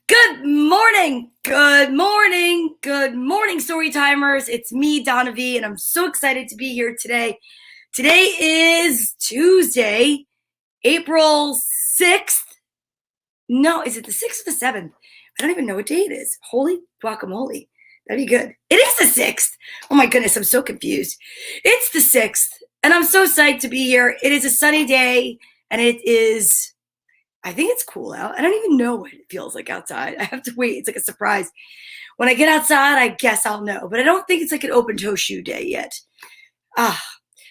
Good morning, good morning, good morning, story timers. It's me, Donna Vee, and I'm so excited to be here today. Today is Tuesday, April 6th. No, is it the 6th or the 7th? I don't even know what day it is. Holy guacamole. That'd be good. It is the 6th. Oh my goodness, I'm so confused. It's the 6th, and I'm so psyched to be here. It is a sunny day, and I think it's cool out. I don't even know what it feels like outside. I have to wait. It's like a surprise. When I get outside, I guess I'll know. But I don't think it's like an open toe shoe day yet.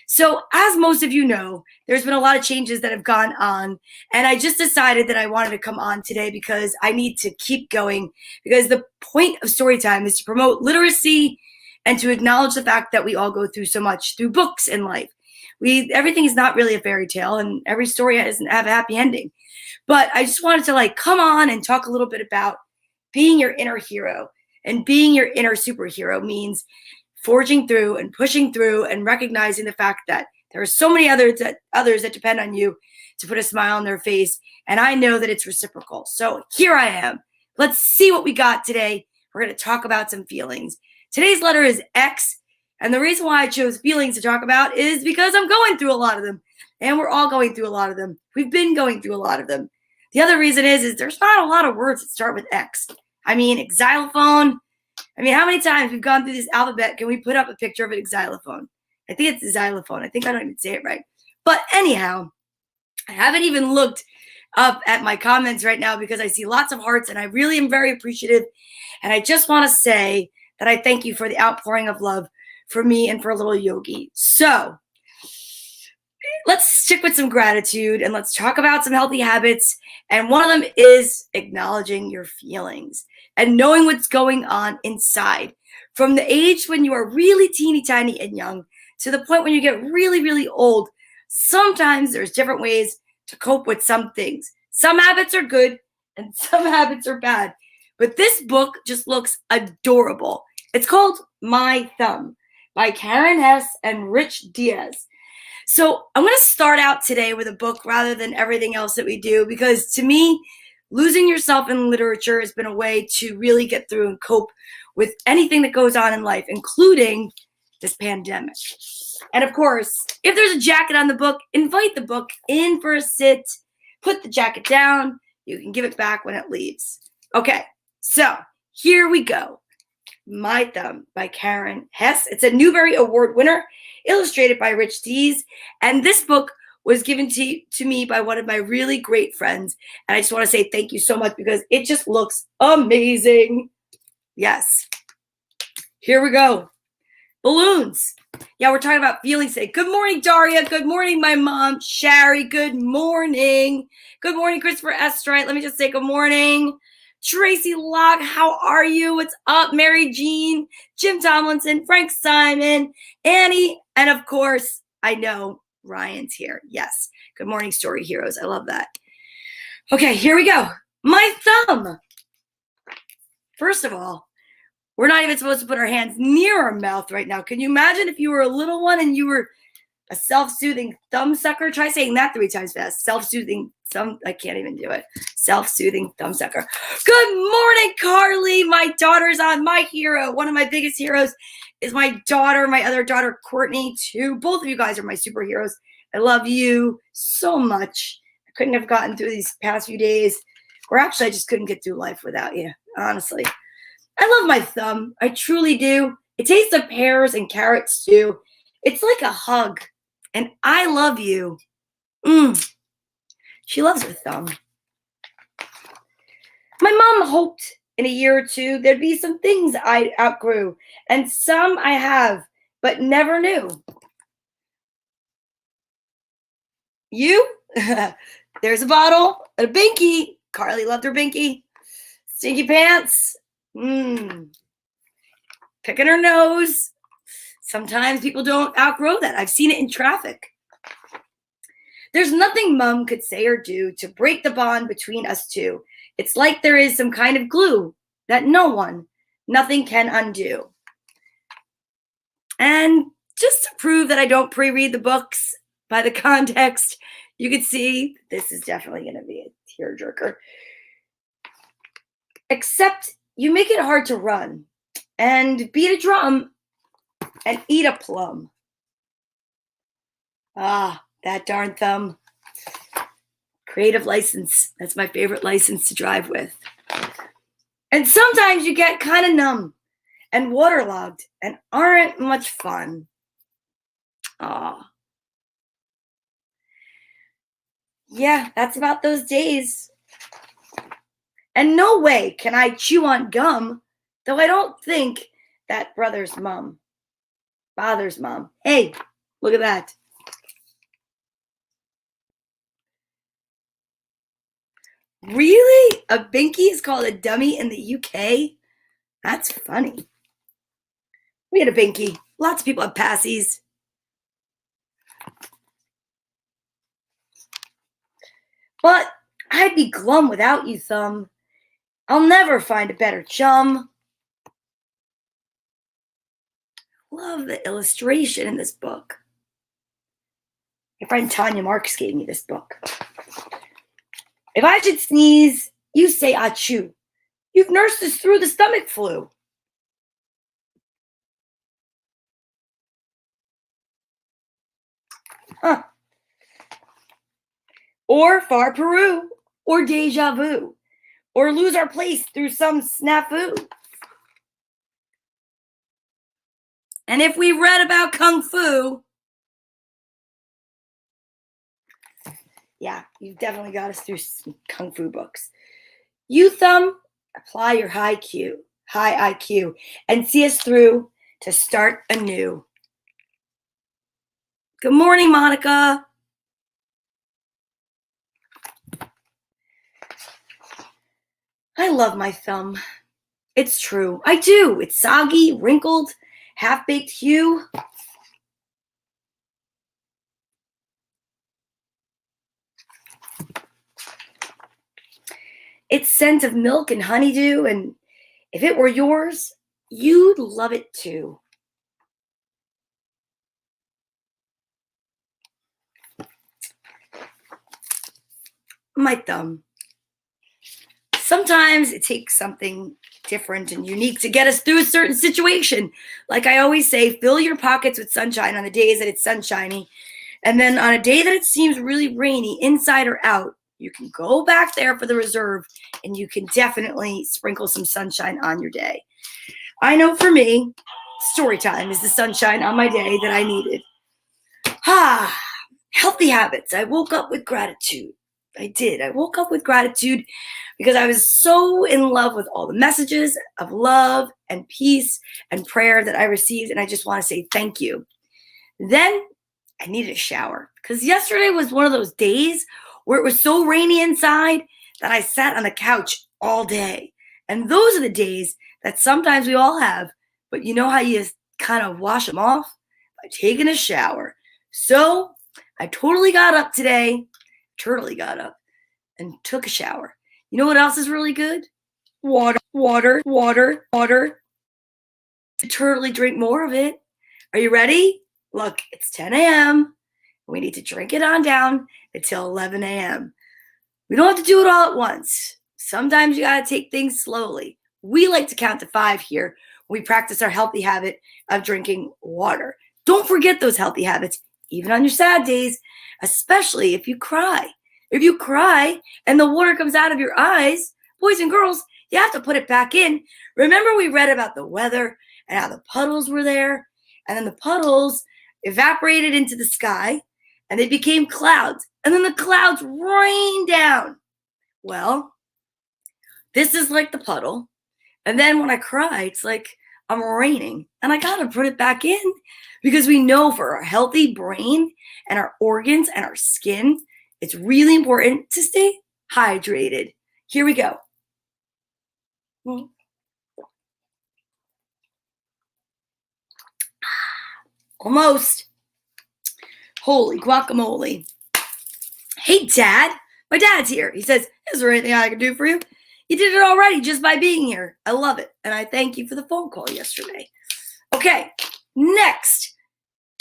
So as most of you know, there's been a lot of changes that have gone on. And I just decided that I wanted to come on today because I need to keep going. Because the point of Storytime is to promote literacy and to acknowledge the fact that we all go through so much through books in life. Everything is not really a fairy tale, and every story doesn't have a happy ending. But I just wanted to come on and talk a little bit about being your inner hero. And being your inner superhero means forging through and pushing through and recognizing the fact that there are so many others that depend on you to put a smile on their face. And I know that it's reciprocal. So here I am. Let's see what we got today. We're going to talk about some feelings. Today's letter is X. And the reason why I chose feelings to talk about is because I'm going through a lot of them. And we're all going through a lot of them. We've been going through a lot of them. The other reason is there's not a lot of words that start with X. I mean, xylophone. I mean, how many times we've gone through this alphabet can we put up a picture of a xylophone? I think it's a xylophone. I think I don't even say it right. But anyhow, I haven't even looked up at my comments right now because I see lots of hearts and I really am very appreciative. And I just want to say that I thank you for the outpouring of love for me and for little Yogi. So let's stick with some gratitude and let's talk about some healthy habits. And one of them is acknowledging your feelings and knowing what's going on inside. From the age when you are really teeny tiny and young to the point when you get really, really old, sometimes there's different ways to cope with some things. Some habits are good and some habits are bad. But this book just looks adorable. It's called My Thumb by Karen Hess and Rich Diaz. So I'm going to start out today with a book rather than everything else that we do, because to me, losing yourself in literature has been a way to really get through and cope with anything that goes on in life, including this pandemic. And of course, if there's a jacket on the book, invite the book in for a sit, put the jacket down. You can give it back when it leaves. Okay, so here we go. My Thumb by Karen Hess. It's a Newbery Award winner, illustrated by Rich Diaz. And this book was given to me by one of my really great friends. And I just want to say thank you so much because it just looks amazing. Yes. Here we go. Balloons. Yeah, we're talking about feelings today. Good morning, Daria. Good morning, my mom, Sherry. Good morning. Good morning, Christopher Estrite. Let me just say good morning. Tracy Locke, how are you? What's up? Mary Jean, Jim Tomlinson, Frank Simon, Annie, and of course, I know Ryan's here. Yes. Good morning, Story Heroes. I love that. Okay, here we go. My thumb. First of all, we're not even supposed to put our hands near our mouth right now. Can you imagine if you were a little one and you were a self-soothing thumb sucker? Try saying that 3 times fast. Self-soothing thumb. I can't even do it. Self-soothing thumb sucker. Good morning, Carly. My daughter's on. My hero. One of my biggest heroes is my daughter, my other daughter, Courtney, too. Both of you guys are my superheroes. I love you so much. I couldn't have gotten through these past few days. Or actually, I just couldn't get through life without you, honestly. I love my thumb. I truly do. It tastes of pears and carrots, too. It's like a hug. And I love you. She loves her thumb. My mom hoped in a year or two there'd be some things I outgrew, and some I have, but never knew. You? There's a bottle, a binky. Carly loved her binky. Stinky pants. Picking her nose. Sometimes people don't outgrow that. I've seen it in traffic. There's nothing Mom could say or do to break the bond between us two. It's like there is some kind of glue that nothing can undo. And just to prove that I don't pre-read the books by the context, you can see this is definitely going to be a tearjerker. Except you make it hard to run and beat a drum and eat a plum. Ah, that darn thumb. Creative license. That's my favorite license to drive with. And sometimes you get kind of numb and waterlogged and aren't much fun. Ah. Yeah, that's about those days. And no way can I chew on gum, though I don't think that father's mom. Hey, look at that. Really? A binky is called a dummy in the UK? That's funny. We had a binky. Lots of people have passies. But I'd be glum without you, Thumb. I'll never find a better chum. Love the illustration in this book. My friend Tanya Marks gave me this book. If I should sneeze, you say achoo. You've nursed us through the stomach flu. Huh. Or far Peru, or deja vu, or lose our place through some snafu. And if we read about Kung Fu, yeah, you've definitely got us through some Kung Fu books. You, Thumb, apply your high IQ, and see us through to start anew. Good morning, Monica. I love my thumb. It's true. I do. It's soggy, wrinkled, half-baked hue. Its scent of milk and honeydew, and if it were yours, you'd love it too. My thumb. Sometimes it takes something different and unique to get us through a certain situation. Like I always say, fill your pockets with sunshine on the days that it's sunshiny. And then on a day that it seems really rainy, inside or out, you can go back there for the reserve and you can definitely sprinkle some sunshine on your day. I know for me, story time is the sunshine on my day that I needed. Healthy habits. I woke up with gratitude. I did. I woke up with gratitude because I was so in love with all the messages of love and peace and prayer that I received. And I just want to say thank you. Then I needed a shower because yesterday was one of those days where it was so rainy inside that I sat on the couch all day. And those are the days that sometimes we all have, but you know how you kind of wash them off? By taking a shower. So I totally got up today, and took a shower. You know what else is really good? Water. To totally drink more of it. Are you ready? Look, it's 10 a.m. We need to drink it on down until 11 a.m. We don't have to do it all at once. Sometimes you got to take things slowly. We like to count to 5 here when we practice our healthy habit of drinking water. Don't forget those healthy habits, even on your sad days, especially if you cry. If you cry and the water comes out of your eyes, boys and girls, you have to put it back in. Remember we read about the weather and how the puddles were there, and then the puddles evaporated into the sky, and they became clouds, and then the clouds rained down. Well, this is like the puddle, and then when I cry, it's like I'm raining, and I gotta put it back in because we know for our healthy brain and our organs and our skin, it's really important to stay hydrated. Here we go. Almost. Holy guacamole. Hey, Dad. My dad's here. He says, is there anything I can do for you? You did it already just by being here. I love it. And I thank you for the phone call yesterday. Okay, next.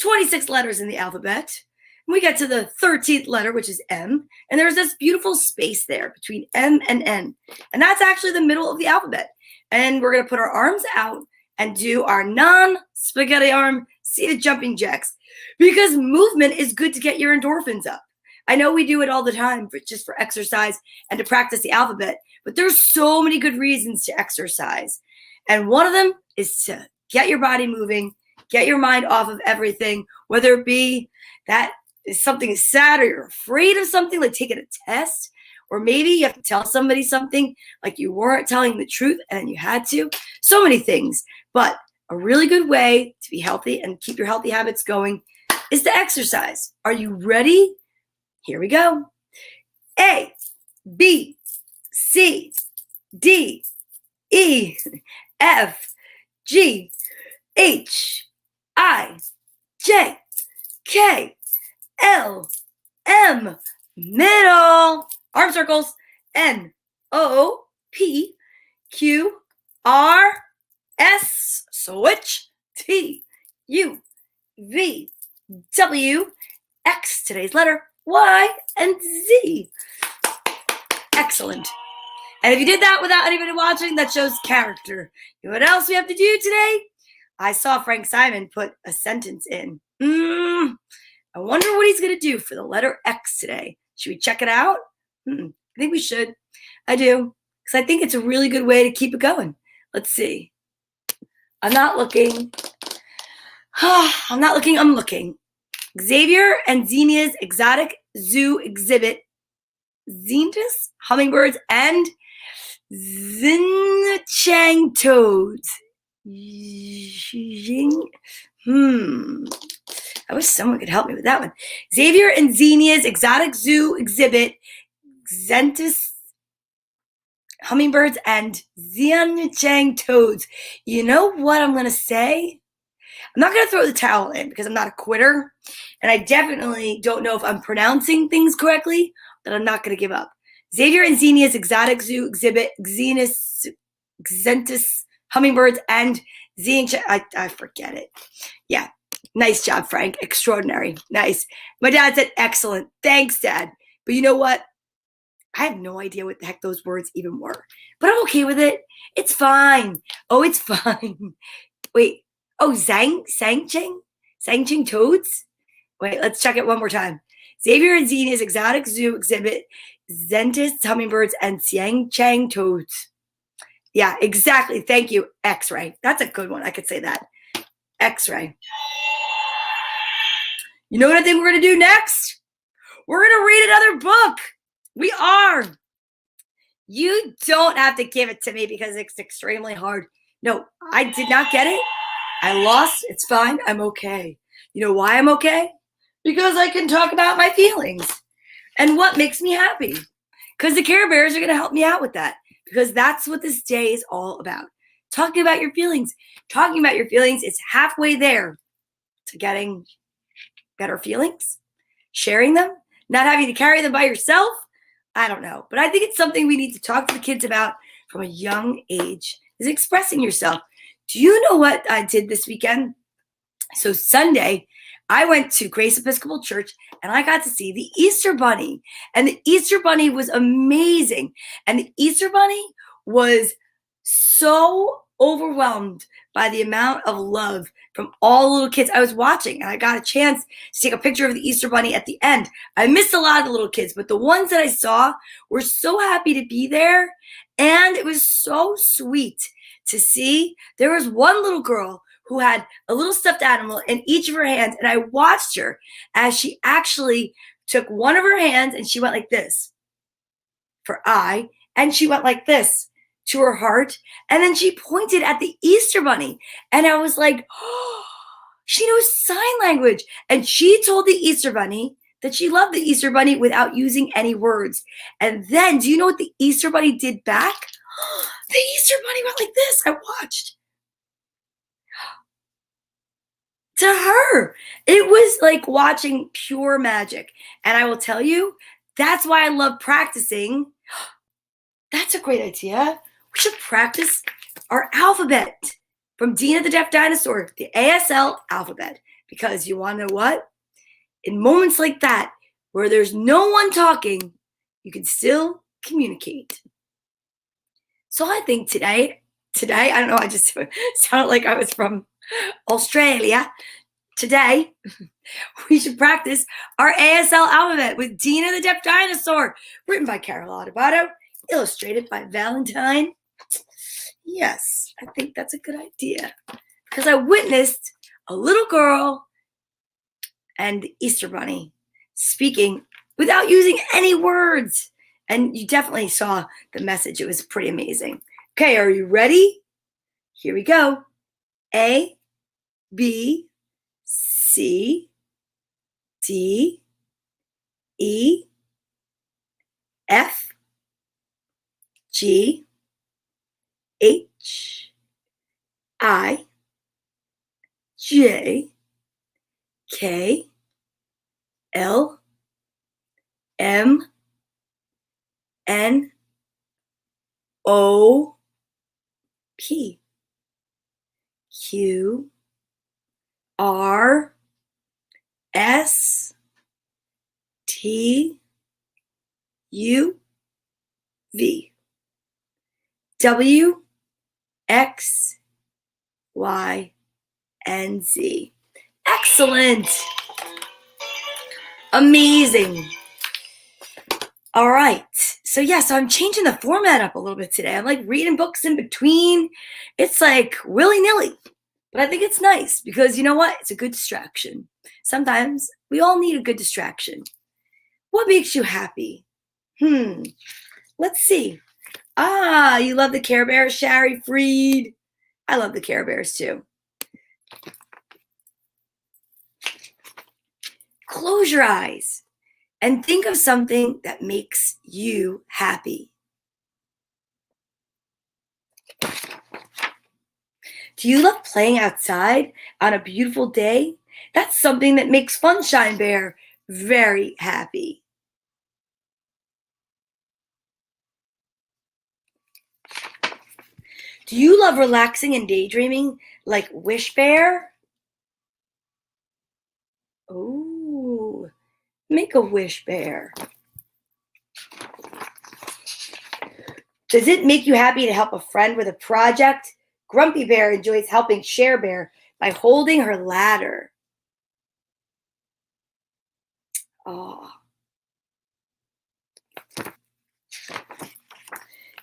26 letters in the alphabet. We get to the 13th letter, which is M, and there's this beautiful space there between M and N. And that's actually the middle of the alphabet. And we're going to put our arms out and do our non-spaghetti arm seated jumping jacks, because movement is good to get your endorphins up. I know we do it all the time just for exercise and to practice the alphabet, but there's so many good reasons to exercise. And one of them is to get your body moving, get your mind off of everything, whether it be that something is sad or you're afraid of something, like taking a test, or maybe you have to tell somebody something like you weren't telling the truth and you had to. So many things. But a really good way to be healthy and keep your healthy habits going is to exercise. Are you ready? Here we go. A, B, C, D, E, F, G, H, I, J, K, L, M, middle, arm circles, N, O, P, Q, R, S, switch, T, U, V, W, X, today's letter, Y, and Z. Excellent. And if you did that without anybody watching, that shows character. You know what else we have to do today? I saw Frank Simon put a sentence in. I wonder what he's going to do for the letter X today. Should we check it out? I think we should. I do. Because I think it's a really good way to keep it going. Let's see. I'm not looking. I'm looking. Xavier and Xenia's exotic zoo exhibit. Xentus, hummingbirds, and Xinchang toads. I wish someone could help me with that one. Xavier and Xenia's exotic zoo exhibit Xentus hummingbirds and Xinchang toads. You know what I'm going to say? I'm not going to throw the towel in because I'm not a quitter. And I definitely don't know if I'm pronouncing things correctly, but I'm not going to give up. Xavier and Xenia's exotic zoo exhibit Xentus hummingbirds and Xinchang. I forget it. Yeah. Nice job, Frank. Extraordinary. Nice. My dad said, excellent. Thanks, Dad. But you know what? I have no idea what the heck those words even were. But I'm okay with it. It's fine. Oh, it's fine. Wait. Oh, Zhangcheng toads? Wait, let's check it one more time. Xavier and Xenia's exotic zoo exhibit Xentus hummingbirds and Xiangchang toads. Yeah, exactly. Thank you. X-ray. That's a good one. I could say that. X-ray. You know what I think we're going to do next? We're going to read another book. We are. You don't have to give it to me because it's extremely hard. No, I did not get it. I lost. It's fine. I'm okay. You know why I'm okay? Because I can talk about my feelings and what makes me happy. Because the Care Bears are going to help me out with that. Because that's what this day is all about. Talking about your feelings. Talking about your feelings is halfway there to getting better feelings, sharing them, not having to carry them by yourself. I don't know. But I think it's something we need to talk to the kids about from a young age, is expressing yourself. Do you know what I did this weekend? So Sunday, I went to Grace Episcopal Church and I got to see the Easter Bunny. And the Easter Bunny was amazing. And the Easter Bunny was so overwhelmed by the amount of love from all the little kids I was watching. And I got a chance to take a picture of the Easter Bunny at the end. I missed a lot of the little kids, but the ones that I saw were so happy to be there. And it was so sweet to see. There was one little girl who had a little stuffed animal in each of her hands. And I watched her as she actually took one of her hands and she went like this for I, and she went like this to her heart. And then she pointed at the Easter Bunny. And I was like, oh, she knows sign language. And she told the Easter Bunny that she loved the Easter Bunny without using any words. And then, do you know what the Easter Bunny did back? The Easter Bunny went like this. I watched. To her, it was like watching pure magic. And I will tell you, that's why I love practicing. That's a great idea. We should practice our alphabet from Dina the Deaf Dinosaur, the ASL alphabet. Because you want to know what? in moments like that, where there's no one talking, you can still communicate. So I think today, I don't know, I just sounded like I was from Australia. Today, we should practice our ASL alphabet with Dina the Deaf Dinosaur, written by Carol Adebato, illustrated by Valentine. Yes, I think that's a good idea, because I witnessed a little girl and the Easter Bunny speaking without using any words. And you definitely saw the message. It was pretty amazing. Okay, are you ready? Here we go. A, B, C, D, E, F, G, H, I, J, K, L, M, N, O, P, Q, R, S, T, U, V, W, X, Y, and Z. Excellent. Amazing. All right. So I'm changing the format up a little bit today. I'm like reading books in between. It's like willy-nilly. But I think it's nice because you know what? It's a good distraction. Sometimes we all need a good distraction. What makes you happy? Let's see. You love the Care Bears, Shari Freed. I love the Care Bears too. Close your eyes and think of something that makes you happy. Do you love playing outside on a beautiful day? That's something that makes Sunshine Bear very happy. Do you love relaxing and daydreaming like Wish Bear? Oh, make a wish bear. Does it make you happy to help a friend with a project? Grumpy Bear enjoys helping Share Bear by holding her ladder. Oh.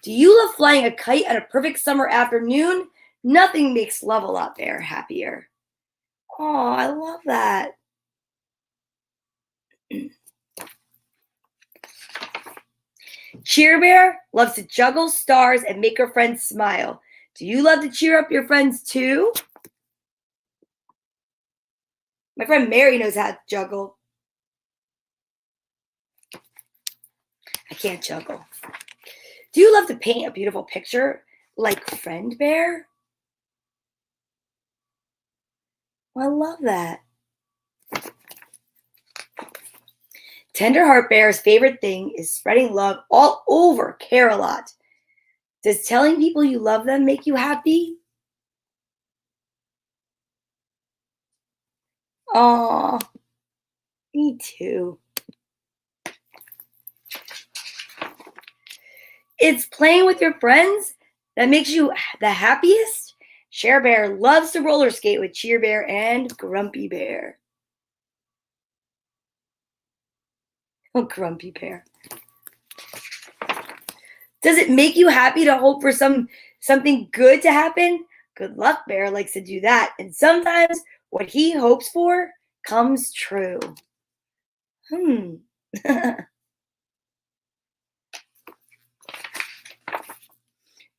Do you love flying a kite on a perfect summer afternoon? Nothing makes Level Up Bear happier. Oh, I love that. Cheer Bear loves to juggle stars and make her friends smile. Do you love to cheer up your friends too? My friend Mary knows how to juggle. I can't juggle. Do you love to paint a beautiful picture like Friend Bear? I love that. Tenderheart Bear's favorite thing is spreading love all over Care-a-Lot. Does telling people you love them make you happy? Aw, me too. It's playing with your friends that makes you the happiest? Share Bear loves to roller skate with Cheer Bear and Grumpy Bear. Oh, Grumpy Bear. Does it make you happy to hope for something good to happen? Good Luck Bear likes to do that, and sometimes what he hopes for comes true.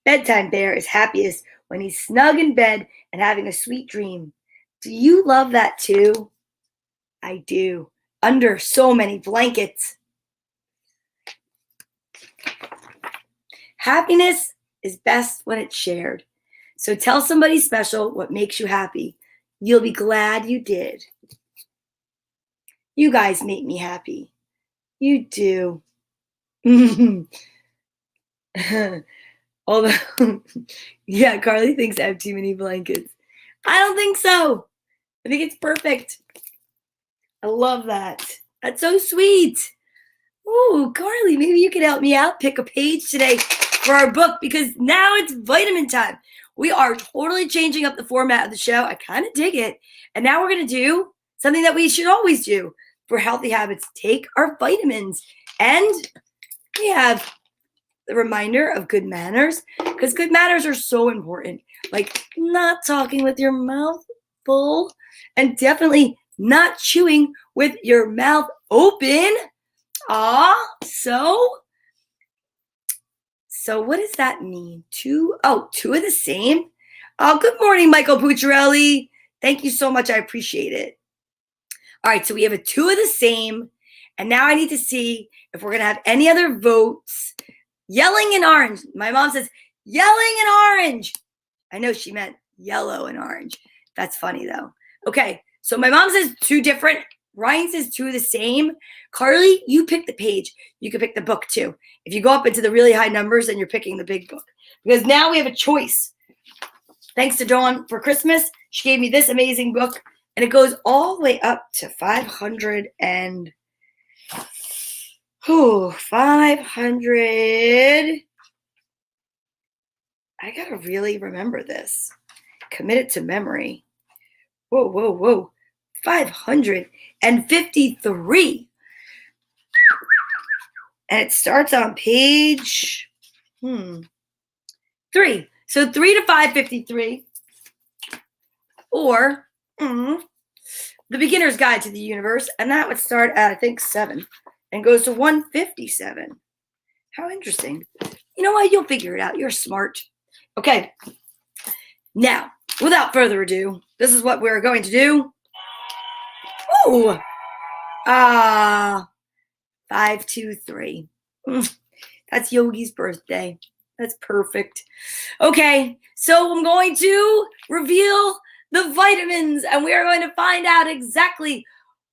Bedtime Bear is happiest when he's snug in bed and having a sweet dream. Do you love that too? I do. Under so many blankets. Happiness is best when it's shared. So tell somebody special what makes you happy. You'll be glad you did. You guys make me happy. You do. Although, yeah, Carly thinks I have too many blankets. I don't think so. I think it's perfect. I love that. That's so sweet. Ooh, Carly, maybe you could help me out. Pick a page today for our book because now it's vitamin time. We are totally changing up the format of the show. I kind of dig it. And now we're going to do something that we should always do for healthy habits. Take our vitamins. And we have the reminder of good manners because good manners are so important. Like not talking with your mouth full and definitely not chewing with your mouth open. So what does that mean? Two of the same? Oh, good morning, Michael Pucciarelli. Thank you so much. I appreciate it. All right, so we have a two of the same. And now I need to see if we're going to have any other votes. Yelling in orange. My mom says, yelling in orange. I know she meant yellow and orange. That's funny, though. Okay, so my mom says two different. Ryan says two of the same. Carly, you pick the page. You can pick the book, too. If you go up into the really high numbers, then you're picking the big book. Because now we have a choice. Thanks to Dawn for Christmas. She gave me this amazing book. And it goes all the way up to 500 and... 500. I got to really remember this. Commit it to memory. Whoa. 553. And it starts on page 3. So 3 to 553. Or The Beginner's Guide to the Universe. And that would start at, I think, 7. And goes to 157. How interesting. You know what? You'll figure it out. You're smart. Okay. Now, without further ado, this is what we're going to do. 523. That's Yogi's birthday. That's perfect. Okay, so I'm going to reveal the vitamins, and we are going to find out exactly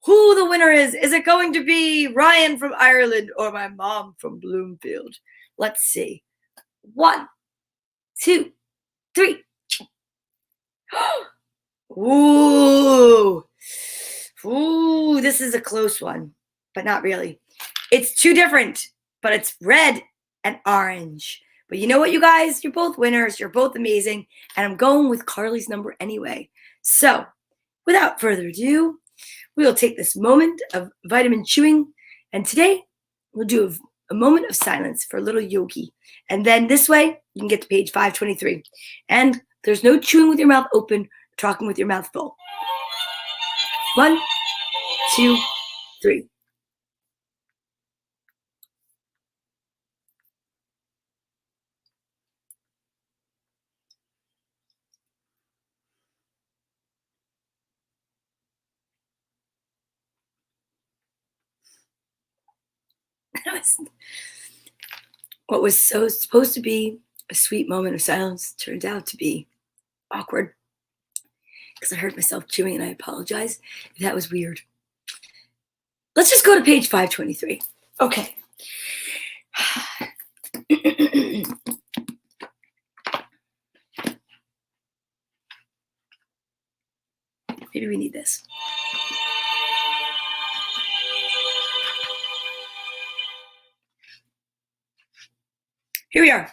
who the winner is. Is it going to be Ryan from Ireland or my mom from Bloomfield? Let's see. 1, 2, 3. Ooh, this is a close one, but not really. It's two different, but it's red and orange. But you know what, you guys? You're both winners. You're both amazing. And I'm going with Carly's number anyway. So without further ado, we will take this moment of vitamin chewing. And today we'll do a moment of silence for little Yogi. And then this way you can get to page 523. And there's no chewing with your mouth open, talking with your mouth full. 1, 2, 3. What was so supposed to be a sweet moment of silence turned out to be awkward because I heard myself chewing, and I apologize if that was weird. Let's just go to page 523. Okay. Maybe we need this. Here we are.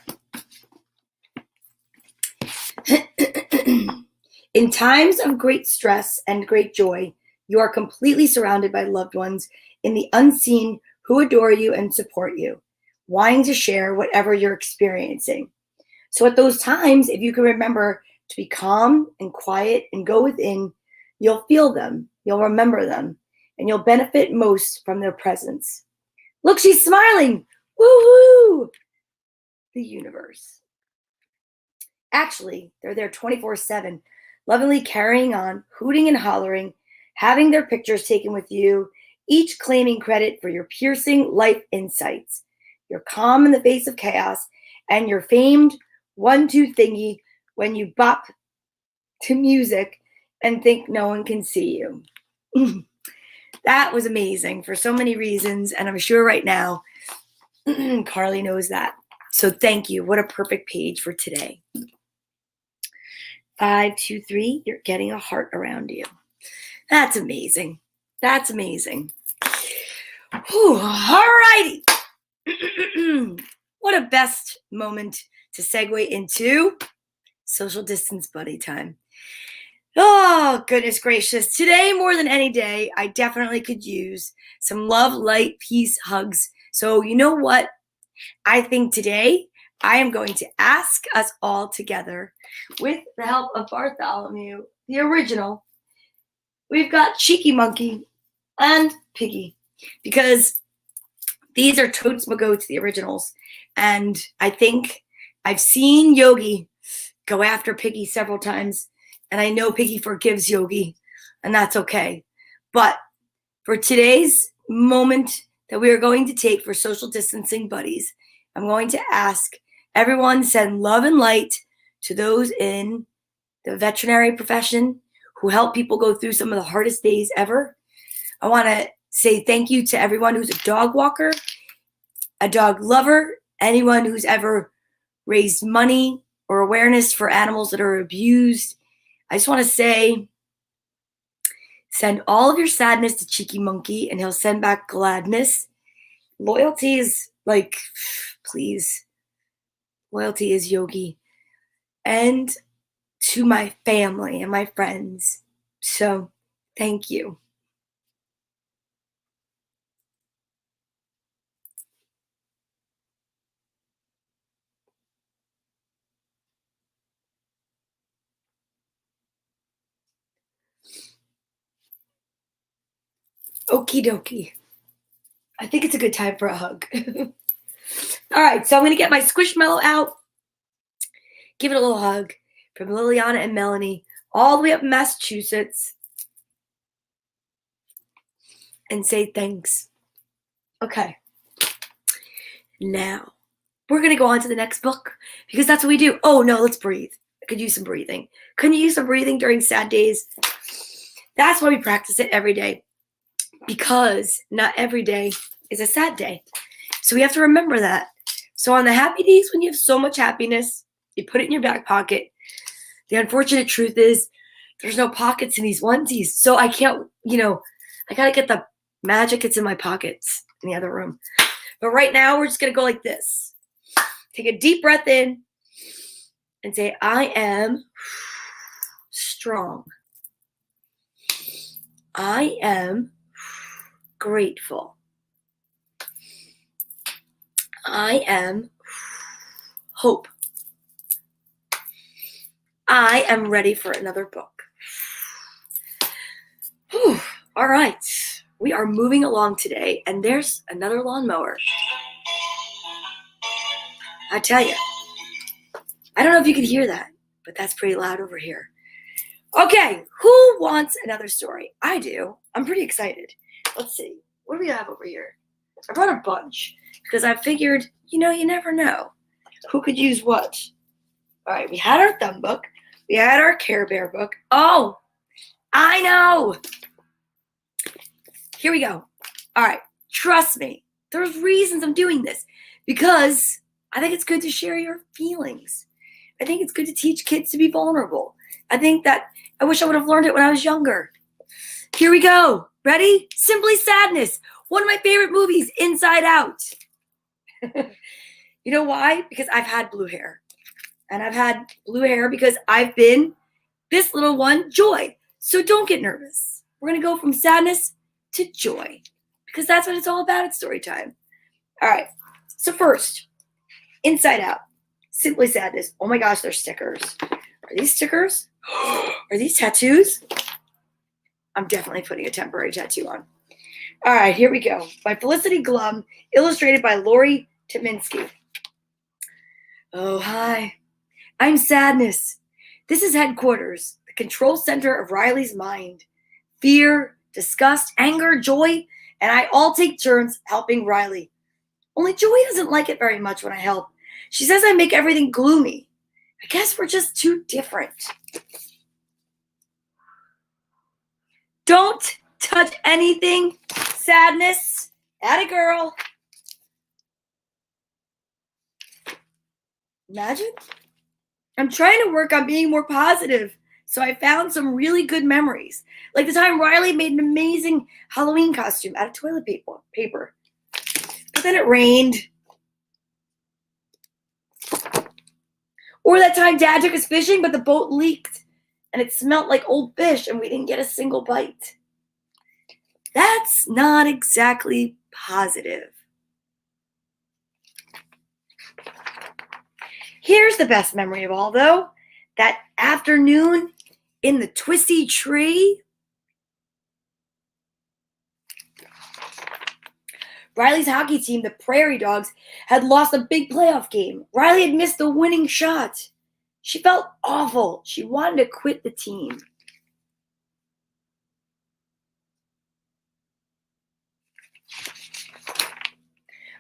In times of great stress and great joy, you are completely surrounded by loved ones in the unseen who adore you and support you, wanting to share whatever you're experiencing. So at those times, if you can remember to be calm and quiet and go within, you'll feel them, you'll remember them, and you'll benefit most from their presence. Look, she's smiling. Woo-hoo! The universe. Actually, they're there 24/7, lovingly carrying on, hooting and hollering, having their pictures taken with you, each claiming credit for your piercing life insights, your calm in the face of chaos, and your famed 1-2 thingy when you bop to music and think no one can see you. That was amazing for so many reasons, and I'm sure right now Carly knows that. So thank you. What a perfect page for today. 523, you're getting a heart around you. That's amazing. That's amazing. Whew, all righty. What a best moment to segue into social distance buddy time. Oh, goodness gracious. Today, more than any day, I definitely could use some love, light, peace, hugs. So, you know what? I think today I am going to ask us all together, with the help of Bartholomew, the original. We've got Cheeky Monkey and Piggy, because these are Totes Magoats, the originals. And I think I've seen Yogi go after Piggy several times, and I know Piggy forgives Yogi, and that's okay. But for today's moment that we are going to take for social distancing buddies, I'm going to ask everyone send love and light to those in the veterinary profession who help people go through some of the hardest days ever. I want to say thank you to everyone who's a dog walker, a dog lover, anyone who's ever raised money or awareness for animals that are abused. I just want to say, send all of your sadness to Cheeky Monkey, and he'll send back gladness. Loyalty is like, please, loyalty is Yogi. And to my family and my friends. So, thank you. Okie dokie. I think it's a good time for a hug. All right, so I'm going to get my Squishmallow out, give it a little hug from Liliana and Melanie, all the way up in Massachusetts, and say thanks. Okay. Now, we're going to go on to the next book, because that's what we do. Oh, no, let's breathe. I could use some breathing. Couldn't you use some breathing during sad days? That's why we practice it every day, because not every day is a sad day. So we have to remember that. So on the happy days, when you have so much happiness, you put it in your back pocket. The unfortunate truth is there's no pockets in these onesies. So I can't, I got to get the magic. It's in my pockets in the other room. But right now, we're just going to go like this. Take a deep breath in and say, I am strong. I am grateful. I am hope. I am ready for another book. Whew. All right. We are moving along today, and there's another lawnmower. I tell you, I don't know if you can hear that, but that's pretty loud over here. Okay, who wants another story? I do. I'm pretty excited. Let's see. What do we have over here? I brought a bunch because I figured, you never know who could use what. All right, we had our thumb book. We had our Care Bear book. Oh, I know. Here we go. All right, trust me. There's reasons I'm doing this, because I think it's good to share your feelings. I think it's good to teach kids to be vulnerable. I think that I wish I would have learned it when I was younger. Here we go. Ready? Simply Sadness. One of my favorite movies, Inside Out. You know why? Because I've had blue hair. And I've had blue hair because I've been this little one, Joy. So don't get nervous. We're going to go from sadness to joy, because that's what it's all about at story time. All right. So first, Inside Out. Simply Sadness. Oh my gosh, they're stickers. Are these stickers? Are these tattoos? I'm definitely putting a temporary tattoo on. All right, here we go. By Felicity Glum, illustrated by Lori Timinsky. Oh, hi. I'm Sadness. This is headquarters, the control center of Riley's mind. Fear, disgust, anger, joy, and I all take turns helping Riley. Only Joy doesn't like it very much when I help. She says I make everything gloomy. I guess we're just too different. Don't touch anything, Sadness. Atta girl. Imagine. I'm trying to work on being more positive. So I found some really good memories. Like the time Riley made an amazing Halloween costume out of toilet paper. But then it rained. Or that time Dad took us fishing, but the boat leaked and it smelled like old fish and we didn't get a single bite. That's not exactly positive. Here's the best memory of all, though. That afternoon in the twisty tree. Riley's hockey team, the Prairie Dogs, had lost a big playoff game. Riley had missed the winning shot. She felt awful. She wanted to quit the team.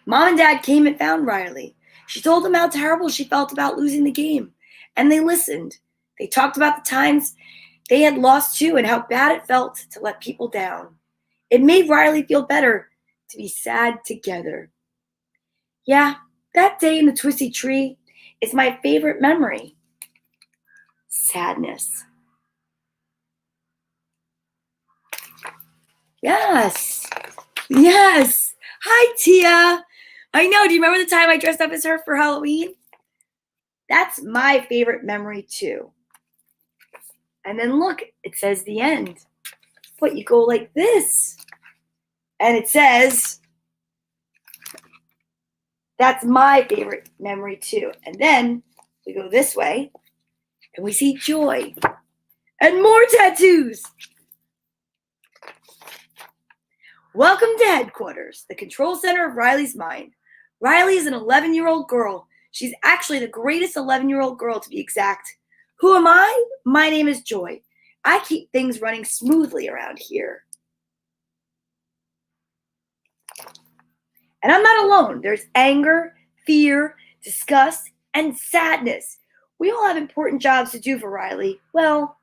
Mom and Dad came and found Riley. She told them how terrible she felt about losing the game, and they listened. They talked about the times they had lost too and how bad it felt to let people down. It made Riley feel better to be sad together. Yeah, that day in the twisty tree is my favorite memory. Sadness. Yes. Yes. Hi, Tia. I know. Do you remember the time I dressed up as her for Halloween? That's my favorite memory too. And then look, it says the end. But you go like this. And it says, that's my favorite memory too. And then we go this way and we see joy and more tattoos. Welcome to headquarters, the control center of Riley's mind. Riley is an 11-year-old girl. She's actually the greatest 11-year-old girl to be exact. Who am I? My name is Joy. I keep things running smoothly around here. And I'm not alone. There's anger, fear, disgust, and sadness. We all have important jobs to do for Riley. Well,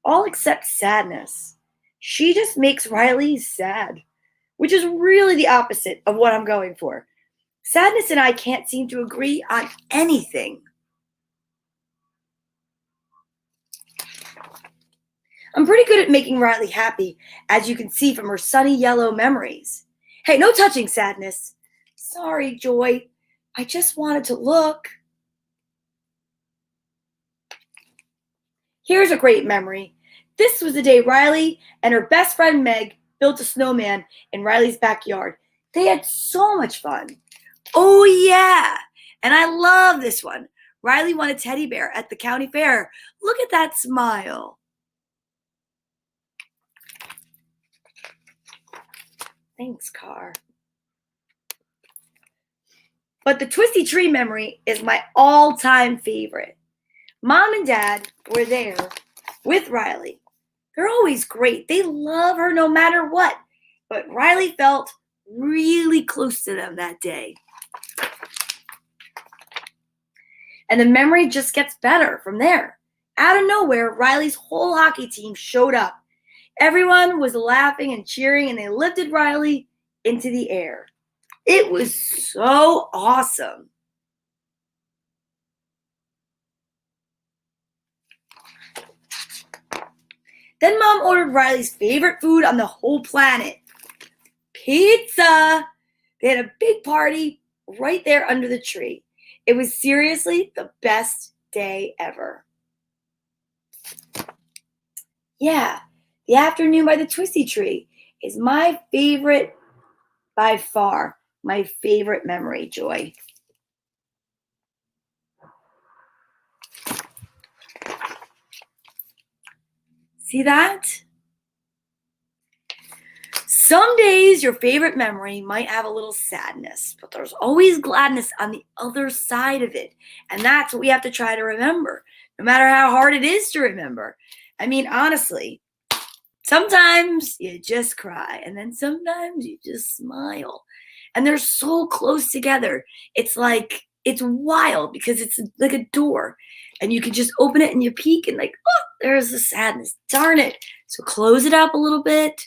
all except sadness. She just makes Riley sad, which is really the opposite of what I'm going for. Sadness and I can't seem to agree on anything. I'm pretty good at making Riley happy, as you can see from her sunny yellow memories. Hey, no touching, Sadness. Sorry, Joy. I just wanted to look. Here's a great memory. This was the day Riley and her best friend Meg built a snowman in Riley's backyard. They had so much fun. Oh, yeah. And I love this one. Riley won a teddy bear at the county fair. Look at that smile. Thanks, Car. But the twisty tree memory is my all-time favorite. Mom and Dad were there with Riley. They're always great. They love her no matter what. But Riley felt really close to them that day. And the memory just gets better from there. Out of nowhere, Riley's whole hockey team showed up. Everyone was laughing and cheering, and they lifted Riley into the air. It was so awesome. Then Mom ordered Riley's favorite food on the whole planet, pizza. They had a big party right there under the tree. It was seriously the best day ever. Yeah, the afternoon by the twisty tree is my favorite, by far, my favorite memory, Joy. See that? Some days your favorite memory might have a little sadness, but there's always gladness on the other side of it. And that's what we have to try to remember, no matter how hard it is to remember. I mean, honestly, sometimes you just cry, and then sometimes you just smile. And they're so close together. It's like, it's wild because it's like a door. And you can just open it and you peek and like, oh, there's the sadness. Darn it. So close it up a little bit.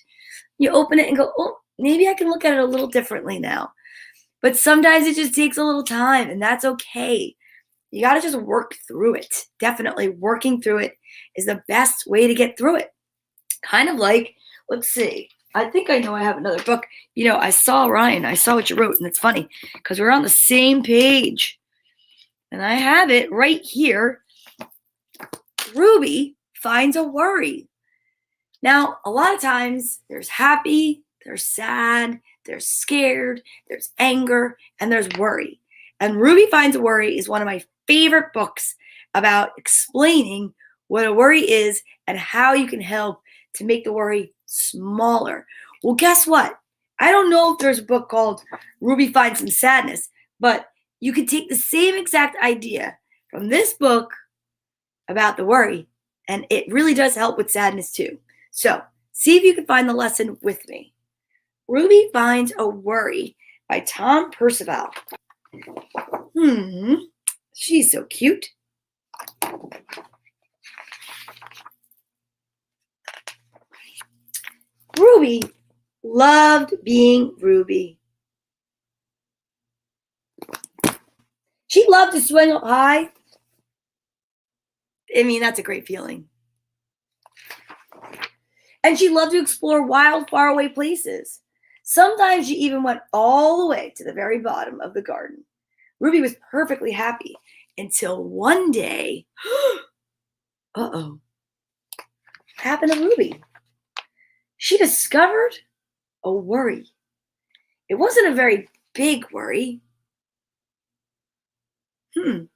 You open it and go, oh, maybe I can look at it a little differently now. But sometimes it just takes a little time, and that's okay. You got to just work through it. Definitely working through it is the best way to get through it. Kind of like, let's see. I think I know I have another book. I saw Ryan. I saw what you wrote, and it's funny because we're on the same page. And I have it right here. Ruby finds a worry. Now, a lot of times there's happy, there's sad, there's scared, there's anger, and there's worry. And Ruby Finds a Worry is one of my favorite books about explaining what a worry is and how you can help to make the worry smaller. Well, guess what? I don't know if there's a book called Ruby Finds Some Sadness, but you can take the same exact idea from this book about the worry, and it really does help with sadness too. So see if you can find the lesson with me. Ruby Finds a Worry by Tom Percival. She's so cute. Ruby loved being Ruby. She loved to swing up high. I mean, that's a great feeling. And she loved to explore wild, faraway places. Sometimes she even went all the way to the very bottom of the garden. Ruby was perfectly happy until one day, what happened to Ruby? She discovered a worry. It wasn't a very big worry. In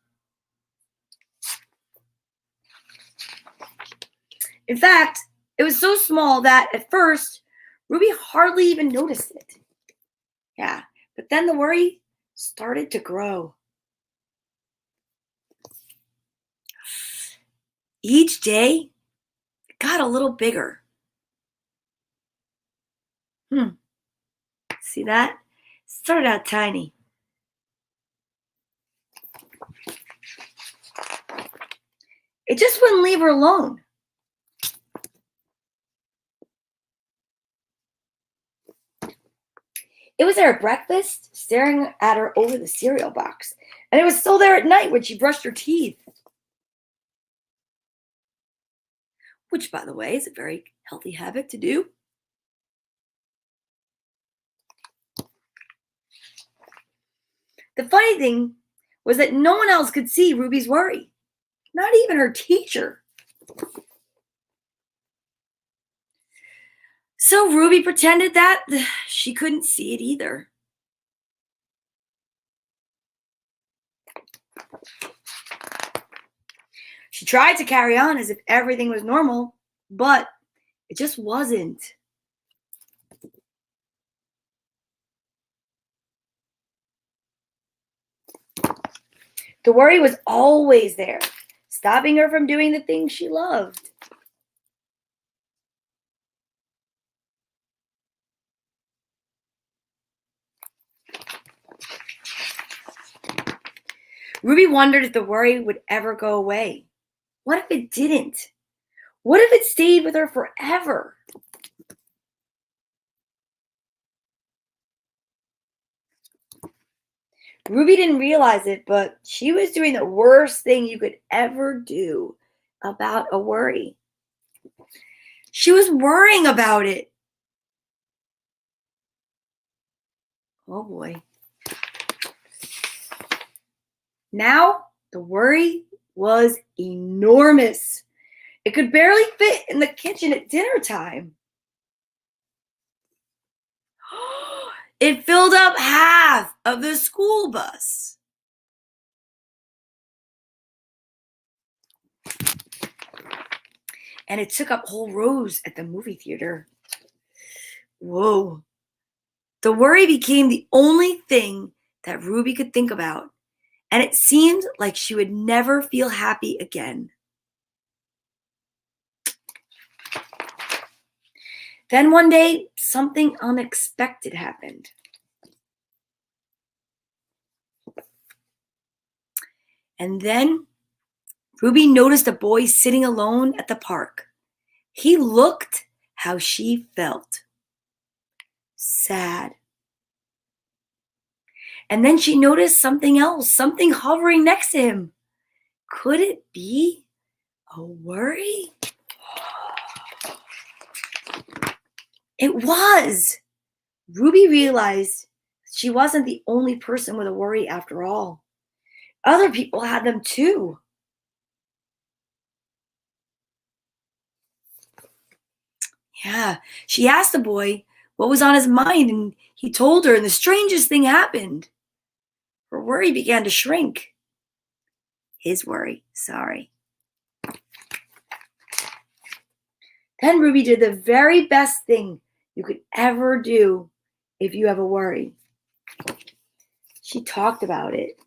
fact, it was so small that at first, Ruby hardly even noticed it. Yeah, but then the worry started to grow. Each day, it got a little bigger. See that? Started out tiny. It just wouldn't leave her alone. It was there at breakfast, staring at her over the cereal box. And it was still there at night when she brushed her teeth. Which, by the way, is a very healthy habit to do. The funny thing was that no one else could see Ruby's worry. Not even her teacher. So Ruby pretended that she couldn't see it either. She tried to carry on as if everything was normal, but it just wasn't. The worry was always there, stopping her from doing the things she loved. Ruby wondered if the worry would ever go away. What if it didn't? What if it stayed with her forever? Ruby didn't realize it, but she was doing the worst thing you could ever do about a worry. She was worrying about it. Oh boy. Now the worry was enormous. It could barely fit in the kitchen at dinner time. It filled up half of the school bus. And it took up whole rows at the movie theater. Whoa. The worry became the only thing that Ruby could think about, and it seemed like she would never feel happy again. Then one day, something unexpected happened. And then Ruby noticed a boy sitting alone at the park. He looked how she felt. Sad. And then she noticed something else, something hovering next to him. Could it be a worry? It was. Ruby realized she wasn't the only person with a worry after all. Other people had them too. Yeah, she asked the boy what was on his mind, and he told her, and the strangest thing happened. Her worry began to shrink. His worry, sorry. Then Ruby did the very best thing you could ever do if you have a worry. She talked about it.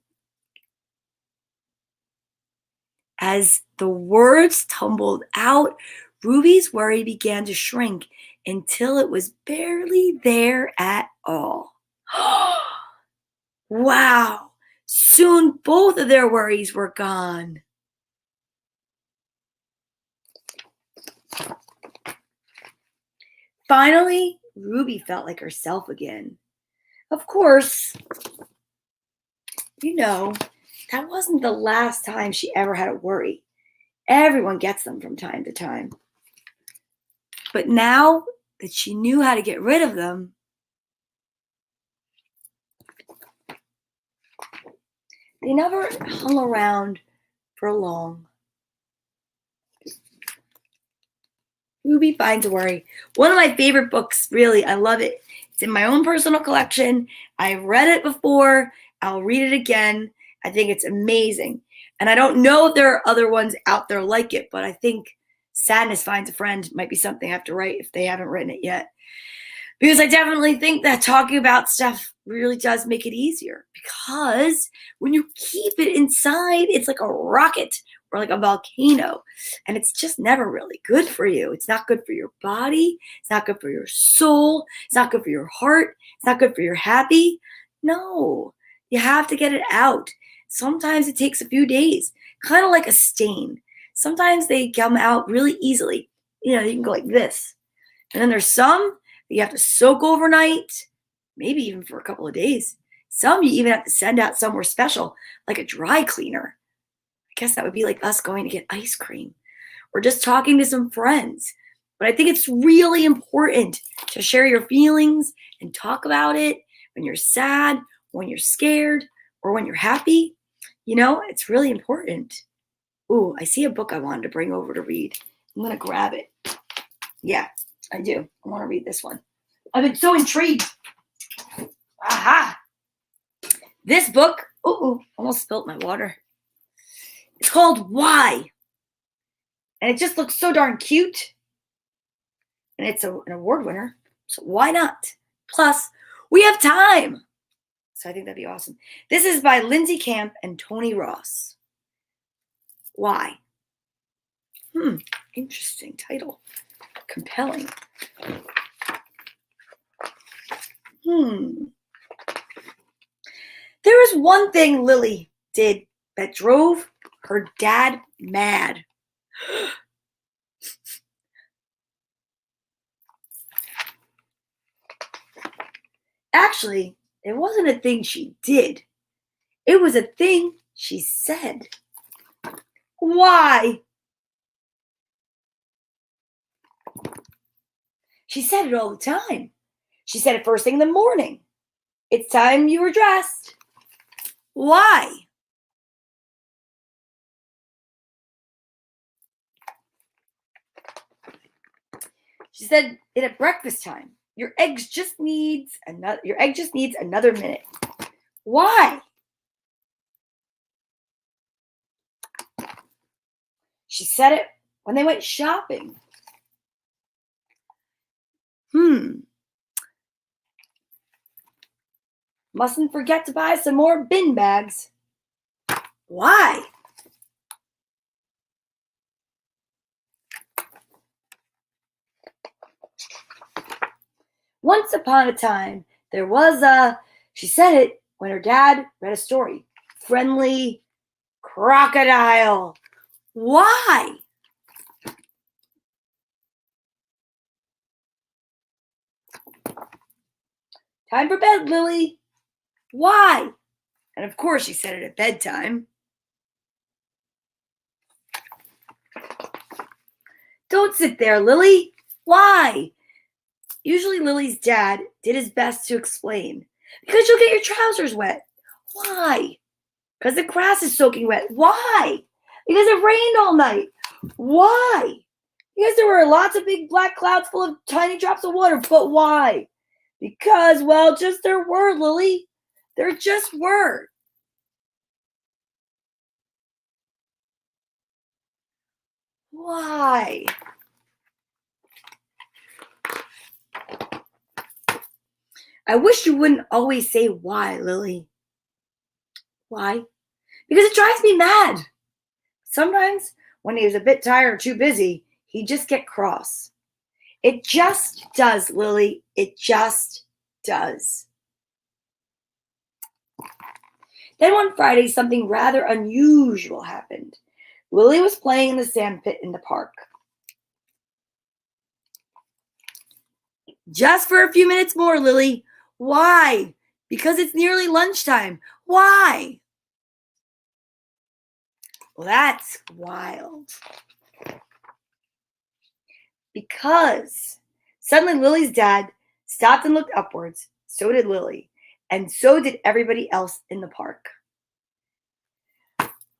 As the words tumbled out, Ruby's worry began to shrink until it was barely there at all. Wow! Soon both of their worries were gone. Finally, Ruby felt like herself again. Of course, that wasn't the last time she ever had a worry. Everyone gets them from time to time. But now that she knew how to get rid of them, they never hung around for long. Ruby Finds a Worry. One of my favorite books, really. I love it. It's in my own personal collection. I've read it before. I'll read it again. I think it's amazing. And I don't know if there are other ones out there like it, but I think Sadness Finds a Friend might be something I have to write if they haven't written it yet. Because I definitely think that talking about stuff really does make it easier. Because when you keep it inside, it's like a rocket or like a volcano. And it's just never really good for you. It's not good for your body. It's not good for your soul. It's not good for your heart. It's not good for your happy. No, you have to get it out. Sometimes it takes a few days, kind of like a stain. Sometimes they come out really easily. You can go like this. And then there's some that you have to soak overnight, maybe even for a couple of days. Some you even have to send out somewhere special, like a dry cleaner. I guess that would be like us going to get ice cream or just talking to some friends. But I think it's really important to share your feelings and talk about it when you're sad, when you're scared, or when you're happy. It's really important. Ooh, I see a book I wanted to bring over to read. I'm going to grab it. Yeah, I do. I want to read this one. I've been so intrigued. Aha! This book, almost spilt my water. It's called Why? And it just looks so darn cute. And it's an award winner. So why not? Plus, we have time. So I think that'd be awesome. This is by Lindsay Camp and Tony Ross. Why? Interesting title. Compelling. There was one thing Lily did that drove her dad mad. Actually, it wasn't a thing she did. It was a thing she said. Why? She said it all the time. She said it first thing in the morning. It's time you were dressed. Why? She said it at breakfast time. Your egg just needs another minute. Why? She said it when they went shopping. Mustn't forget to buy some more bin bags. Why? Once upon a time, there was she said it when her dad read a story. Friendly crocodile. Why? Time for bed, Lily. Why? And of course, she said it at bedtime. Don't sit there, Lily. Why? Usually Lily's dad did his best to explain. Because you'll get your trousers wet. Why? Because the grass is soaking wet. Why? Because it rained all night. Why? Because there were lots of big black clouds full of tiny drops of water. But why? Because, well, just there were, Lily. There just were. Why? I wish you wouldn't always say why, Lily. Why? Because it drives me mad. Sometimes, when he was a bit tired or too busy, he'd just get cross. It just does, Lily. It just does. Then one Friday, something rather unusual happened. Lily was playing in the sand pit in the park. Just for a few minutes more, Lily. Why? Because it's nearly lunchtime. Why? Well, that's wild. Because suddenly Lily's dad stopped and looked upwards. So did Lily. And so did everybody else in the park.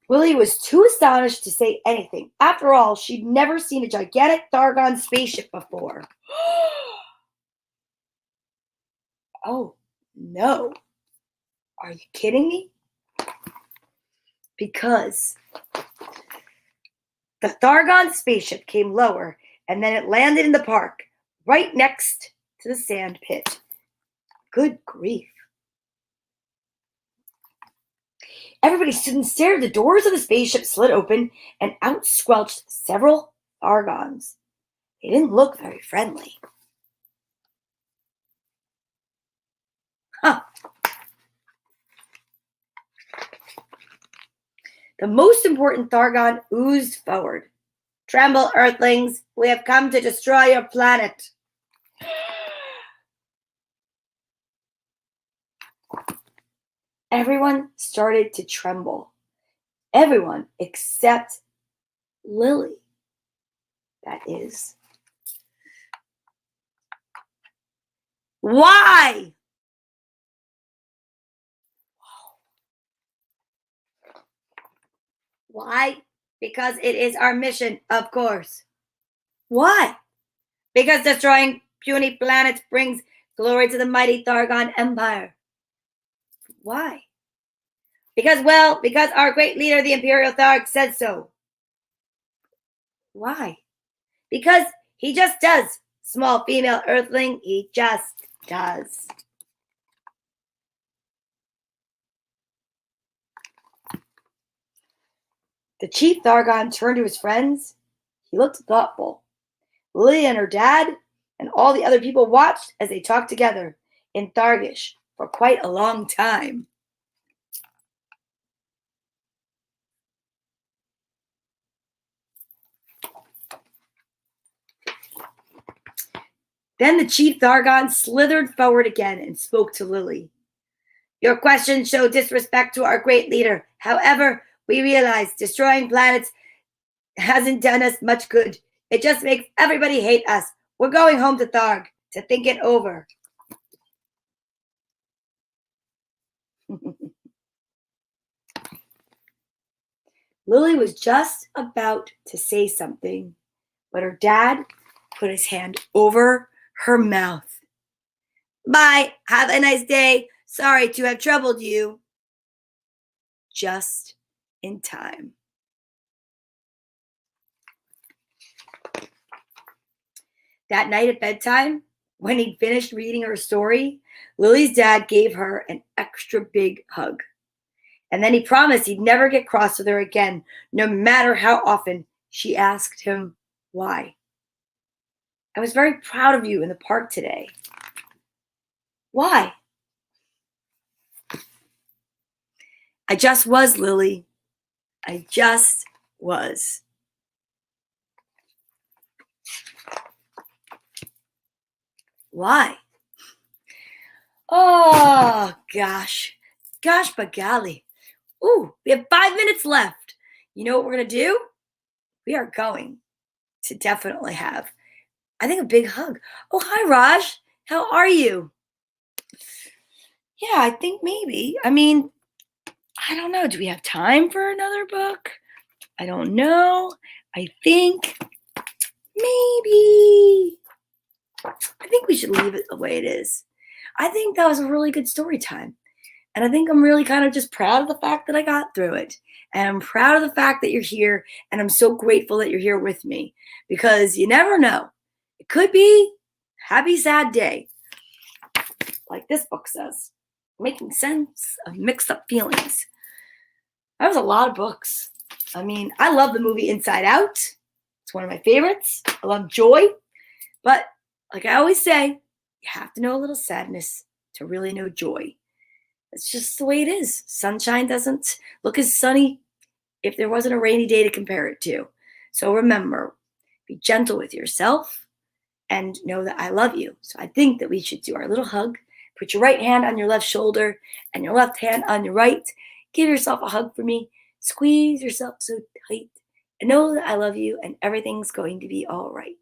Lily was too astonished to say anything. After all, she'd never seen a gigantic Thargon spaceship before. Oh, no. Are you kidding me? Because the Thargon spaceship came lower, and then it landed in the park, right next to the sand pit. Good grief. Everybody stood and stared. The doors of the spaceship slid open, and out squelched several Thargons. They didn't look very friendly. Huh. The most important Thargon oozed forward. Tremble, Earthlings. We have come to destroy your planet. Everyone started to tremble. Everyone except Lily. That is. Why? Why? Because it is our mission, of course. Why? Because destroying puny planets brings glory to the mighty Thargon Empire. Why? Because our great leader, the Imperial Tharg, said so. Why? Because he just does, small female Earthling, he just does. The chief Thargon turned to his friends. He looked thoughtful. Lily and her dad and all the other people watched as they talked together in Thargish for quite a long time. Then the chief Thargon slithered forward again and spoke to Lily. Your questions show disrespect to our great leader. However, we realize destroying planets hasn't done us much good. It just makes everybody hate us. We're going home to Tharg to think it over. Lily was just about to say something, but her dad put his hand over her mouth. Bye. Have a nice day. Sorry to have troubled you. Just in time. That night at bedtime, when he'd finished reading her story, Lily's dad gave her an extra big hug. And then he promised he'd never get cross with her again, no matter how often she asked him why. I was very proud of you in the park today. Why? I just was, Lily. I just was. Why? Oh, gosh. Gosh, but golly. Ooh, we have 5 minutes left. You know what we're going to do? We are going to definitely have. I think a big hug. Oh, hi, Raj. How are you? Yeah, I think maybe. I mean, I don't know. Do we have time for another book? I don't know. I think maybe. I think we should leave it the way it is. I think that was a really good story time. And I think I'm really kind of just proud of the fact that I got through it. And I'm proud of the fact that you're here. And I'm so grateful that you're here with me because you never know. It could be a happy, sad day, like this book says, making sense of mixed up feelings. That was a lot of books. I mean, I love the movie Inside Out. It's one of my favorites. I love Joy. But like I always say, you have to know a little sadness to really know joy. It's just the way it is. Sunshine doesn't look as sunny if there wasn't a rainy day to compare it to. So remember, be gentle with yourself and know that I love you. So I think that we should do our little hug. Put your right hand on your left shoulder and your left hand on your right. Give yourself a hug for me. Squeeze yourself so tight. And know that I love you and everything's going to be all right.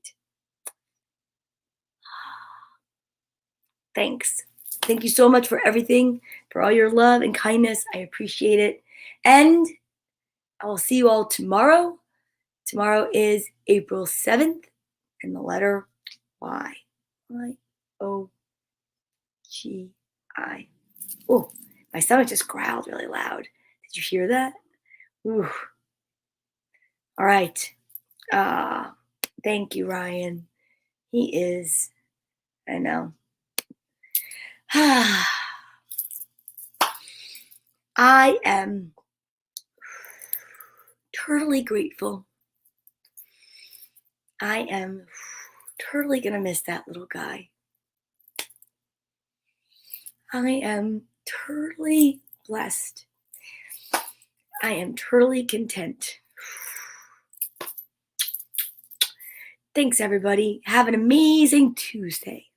Thanks. Thank you so much for everything, for all your love and kindness. I appreciate it. And I will see you all tomorrow. Tomorrow is April 7th and the letter Y. Y-O-G-I. Oh, my stomach just growled really loud. Did you hear that? Ooh. All right. Thank you, Ryan. He is, I know. I am totally grateful. I am totally going to miss that little guy. I am totally blessed. I am totally content. Thanks, everybody. Have an amazing Tuesday.